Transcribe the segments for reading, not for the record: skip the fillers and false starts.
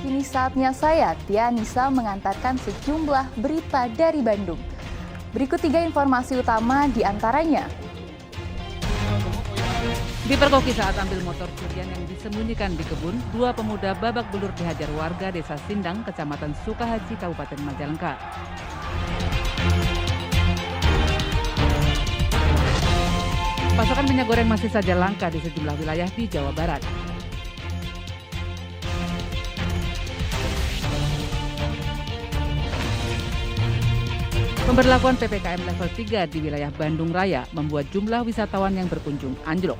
kini saatnya saya, Tia Nisa, mengantarkan sejumlah berita dari Bandung. Berikut 3 informasi utama di antaranya. Dipergoki saat ambil motor curian yang disembunyikan di kebun, 2 pemuda babak belur dihajar warga Desa Sindang, Kecamatan Sukahaji, Kabupaten Majalengka. Pasokan minyak goreng masih saja langka di sejumlah wilayah di Jawa Barat. Pemberlakuan PPKM level 3 di wilayah Bandung Raya membuat jumlah wisatawan yang berkunjung anjlok.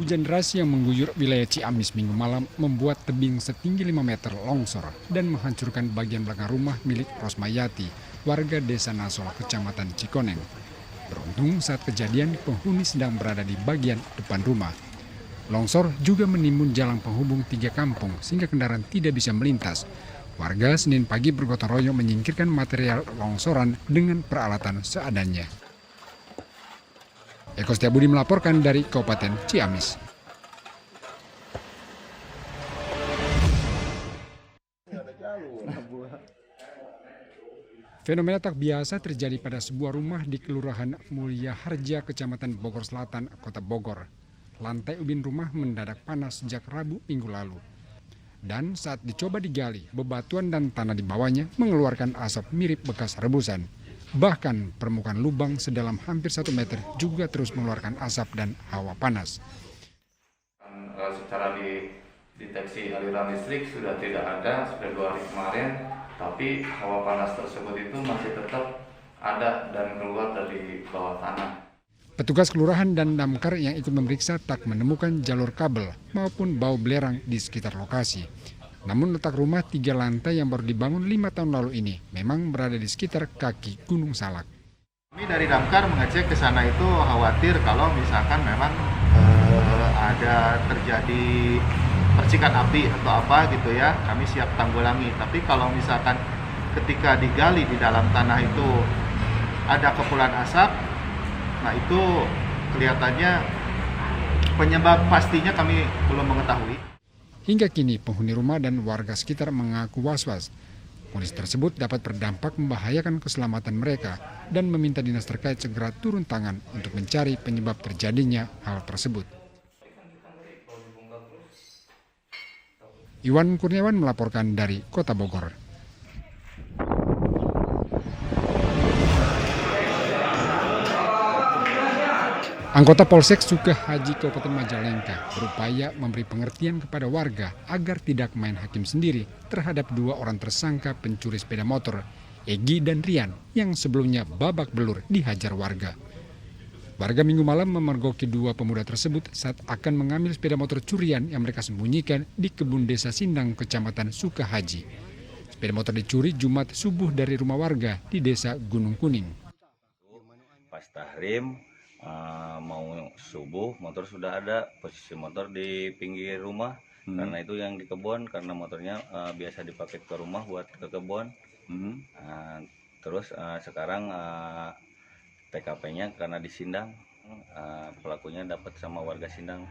Hujan deras yang mengguyur wilayah Ciamis Minggu malam membuat tebing setinggi 5 meter longsor dan menghancurkan bagian belakang rumah milik Rosmayati, warga Desa Nasol, Kecamatan Cikoneng. Beruntung saat kejadian penghuni sedang berada di bagian depan rumah. Longsor juga menimbun jalan penghubung 3 kampung sehingga kendaraan tidak bisa melintas. Warga Senin pagi bergotong royong menyingkirkan material longsoran dengan peralatan seadanya. Eko Setiabudi melaporkan dari Kabupaten Ciamis. Fenomena tak biasa terjadi pada sebuah rumah di Kelurahan Mulia Harja, Kecamatan Bogor Selatan, Kota Bogor. Lantai ubin rumah mendadak panas sejak Rabu minggu lalu. Dan saat dicoba digali, bebatuan dan tanah di bawahnya mengeluarkan asap mirip bekas rebusan. Bahkan permukaan lubang sedalam hampir 1 meter juga terus mengeluarkan asap dan hawa panas. Secara deteksi aliran listrik sudah tidak ada, sudah 2 hari kemarin, tapi hawa panas tersebut itu masih tetap ada dan keluar dari bawah tanah. Petugas kelurahan dan damkar yang ikut memeriksa tak menemukan jalur kabel maupun bau belerang di sekitar lokasi. Namun letak rumah 3 lantai yang baru dibangun 5 tahun lalu ini memang berada di sekitar kaki Gunung Salak. Kami dari damkar mengecek ke sana itu khawatir kalau misalkan memang ada terjadi percikan api atau apa gitu ya, kami siap tanggulangi. Tapi kalau misalkan ketika digali di dalam tanah itu ada kepulan asap, nah itu kelihatannya penyebab pastinya kami belum mengetahui. Hingga kini penghuni rumah dan warga sekitar mengaku was-was. Kondisi tersebut dapat berdampak membahayakan keselamatan mereka dan meminta dinas terkait segera turun tangan untuk mencari penyebab terjadinya hal tersebut. Iwan Kurniawan melaporkan dari Kota Bogor. Anggota Polsek Sukahaji Kabupaten Majalengka berupaya memberi pengertian kepada warga agar tidak main hakim sendiri terhadap 2 orang tersangka pencuri sepeda motor, Egi dan Rian, yang sebelumnya babak belur dihajar warga. Warga Minggu malam memergoki 2 pemuda tersebut saat akan mengambil sepeda motor curian yang mereka sembunyikan di kebun Desa Sindang, Kecamatan Sukahaji. Sepeda motor dicuri Jumat subuh dari rumah warga di Desa Gunung Kuning. Pas tahrim mau subuh, motor sudah ada, posisi motor di pinggir rumah. Karena itu yang di kebun, karena motornya biasa dipakai ke rumah buat ke kebun. Terus sekarang TKP-nya karena di Sindang, pelakunya dapat sama warga Sindang.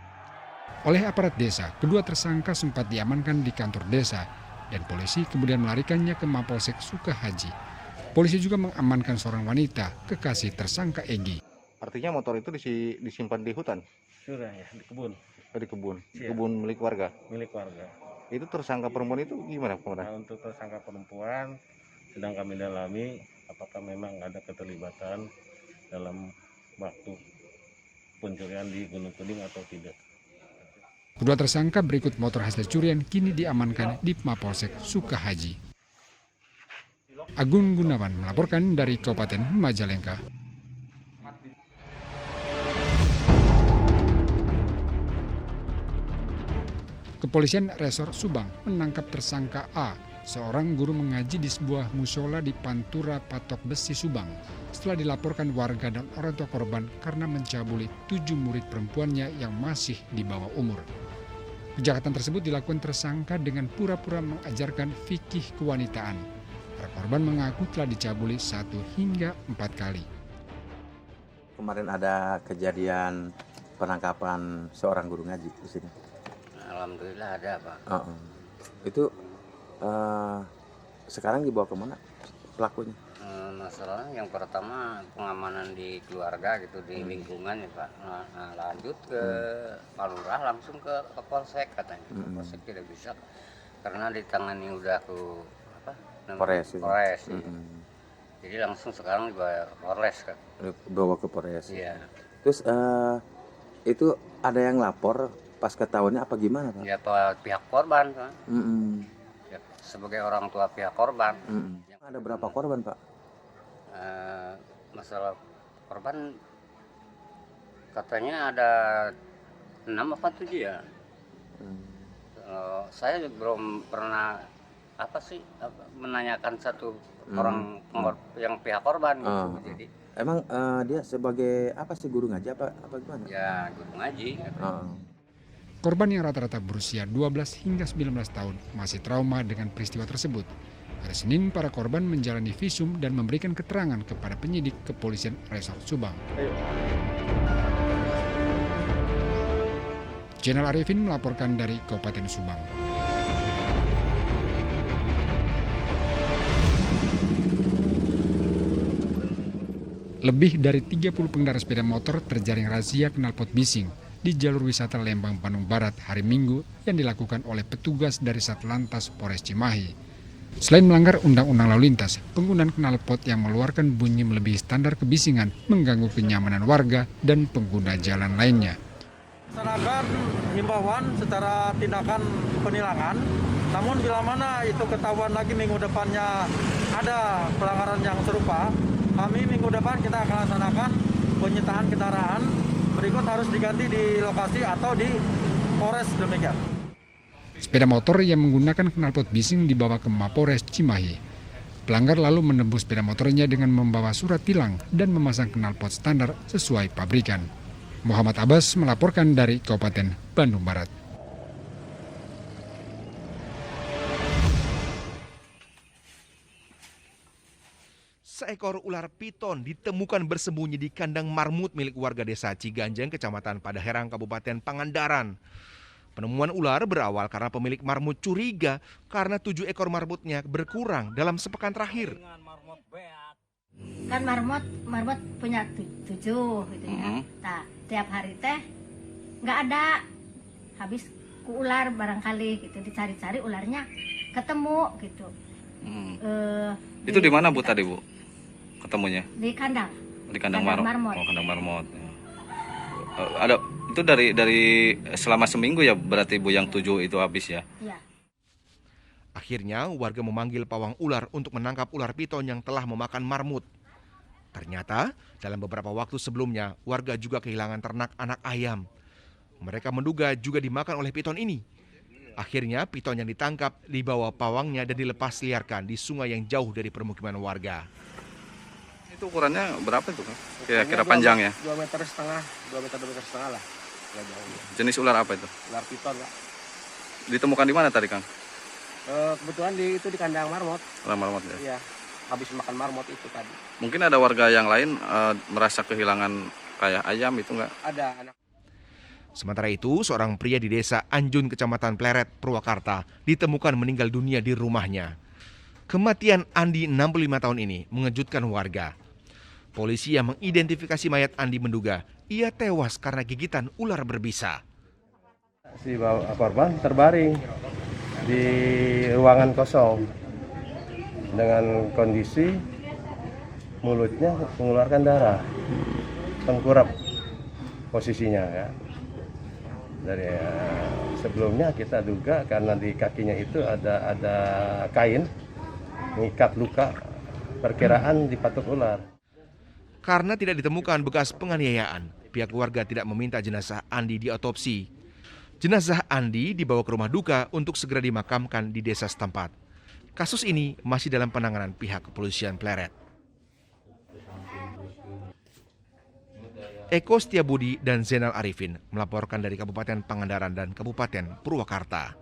Oleh aparat desa, kedua tersangka sempat diamankan di kantor desa dan polisi kemudian melarikannya ke Mapolsek Sukahaji. Polisi juga mengamankan seorang wanita, kekasih tersangka Egi. Artinya motor itu disimpan di hutan? Sudah ya, di kebun. Di kebun? Iya. Kebun milik warga? Milik warga. Itu tersangka perempuan itu gimana? Nah, untuk tersangka perempuan sedang kami dalami apakah memang ada keterlibatan dalam waktu pencurian di Gunung Kuning atau tidak. Kedua tersangka berikut motor hasil curian kini diamankan di Mapolsek Sukahaji. Agung Gunawan melaporkan dari Kabupaten Majalengka. Kepolisian Resor Subang menangkap tersangka A, seorang guru mengaji di sebuah mushola di Pantura Patok Besi, Subang, setelah dilaporkan warga dan orang tua korban karena mencabuli 7 murid perempuannya yang masih di bawah umur. Kejahatan tersebut dilakukan tersangka dengan pura-pura mengajarkan fikih kewanitaan. Para korban mengaku telah dicabuli 1 hingga 4 kali. Kemarin ada kejadian penangkapan seorang guru ngaji di sini. Alhamdulillah ada, Pak. Itu sekarang dibawa kemana pelakunya? Masalahnya yang pertama pengamanan di keluarga gitu, di lingkungan ya Pak. Nah, lanjut ke Pak Lurah langsung ke Polsek katanya. Polsek tidak bisa karena ditangani udah ke Polres. Polres. Ya. Jadi langsung sekarang dibawa Polres kan. Bawa ke Polres. Iya. Terus itu ada yang lapor pas ketahuannya apa gimana Pak? Ya pihak korban Pak. Ya, sebagai orang tua pihak korban. Ada berapa korban Pak? Masalah korban katanya ada 6 apa 7 ya. Saya belum pernah menanyakan satu orang yang pihak korban gitu. Jadi emang dia sebagai apa sih, guru ngaji apa gimana? ya guru ngaji. Korban yang rata-rata berusia 12 hingga 19 tahun masih trauma dengan peristiwa tersebut. Hari Senin, para korban menjalani visum dan memberikan keterangan kepada penyidik Kepolisian Resort Subang. Channel Arifin melaporkan dari Kabupaten Subang. Lebih dari 30 pengendara sepeda motor terjaring razia knalpot bising di jalur wisata Lembang, Bandung Barat hari Minggu yang dilakukan oleh petugas dari Satlantas Polres Cimahi. Selain melanggar undang-undang lalu lintas, penggunaan knalpot yang mengeluarkan bunyi melebihi standar kebisingan mengganggu kenyamanan warga dan pengguna jalan lainnya. Laksanakan himbauan secara tindakan penilangan, namun bila mana itu ketahuan lagi minggu depannya ada pelanggaran yang serupa, kami minggu depan kita akan laksanakan penyitaan kendaraan, berikut harus diganti di lokasi atau di Polres demikian. Sepeda motor yang menggunakan knalpot bising dibawa ke Mapores Cimahi. Pelanggar lalu menembus sepeda motornya dengan membawa surat tilang dan memasang knalpot standar sesuai pabrikan. Muhammad Abbas melaporkan dari Kabupaten Bandung Barat. Seekor ular piton ditemukan bersembunyi di kandang marmut milik warga desa Ciganjeng, Kecamatan Padaherang, Kabupaten Pangandaran. Penemuan ular berawal karena pemilik marmut curiga karena 7 ekor marmutnya berkurang dalam sepekan terakhir. Kan marmut punya 7 gitu ya. Nah, tiap hari teh nggak ada, habis ku ular barangkali gitu, dicari-cari ularnya ketemu gitu. Itu di mana Bu tadi Bu ketemunya? Di kandang. Di kandang marmut. Oh, kandang marmut. Ada itu dari selama seminggu ya berarti Bu yang 7 itu habis ya? Iya. Akhirnya warga memanggil pawang ular untuk menangkap ular piton yang telah memakan marmut. Ternyata dalam beberapa waktu sebelumnya warga juga kehilangan ternak anak ayam. Mereka menduga juga dimakan oleh piton ini. Akhirnya piton yang ditangkap dibawa pawangnya dan dilepas liarkan di sungai yang jauh dari permukiman warga. Itu ukurannya berapa itu Kang? Kira-kira panjangnya? 2,5 meter, 2 meter lah. Nggak jauh. Jenis ular apa itu? Ular piton Pak. Ditemukan di mana tadi Kang? Kebetulan itu di kandang marmot. Marmot ya? Iya, habis makan marmot itu tadi. Mungkin ada warga yang lain merasa kehilangan kayak ayam itu nggak? Ada anak. Sementara itu, seorang pria di desa Anjun, Kecamatan Pleret, Purwakarta, ditemukan meninggal dunia di rumahnya. Kematian Andi, 65 tahun ini, mengejutkan warga. Polisi yang mengidentifikasi mayat Andi menduga ia tewas karena gigitan ular berbisa. Si korban terbaring di ruangan kosong dengan kondisi mulutnya mengeluarkan darah, tengkurap posisinya ya. Dari sebelumnya kita duga karena di kakinya itu ada kain mengikat luka, perkiraan dipatuk ular. Karena tidak ditemukan bekas penganiayaan, pihak keluarga tidak meminta jenazah Andi diotopsi. Jenazah Andi dibawa ke rumah duka untuk segera dimakamkan di desa setempat. Kasus ini masih dalam penanganan pihak kepolisian Pleret. Eko Setiabudi dan Zainal Arifin melaporkan dari Kabupaten Pangandaran dan Kabupaten Purwakarta.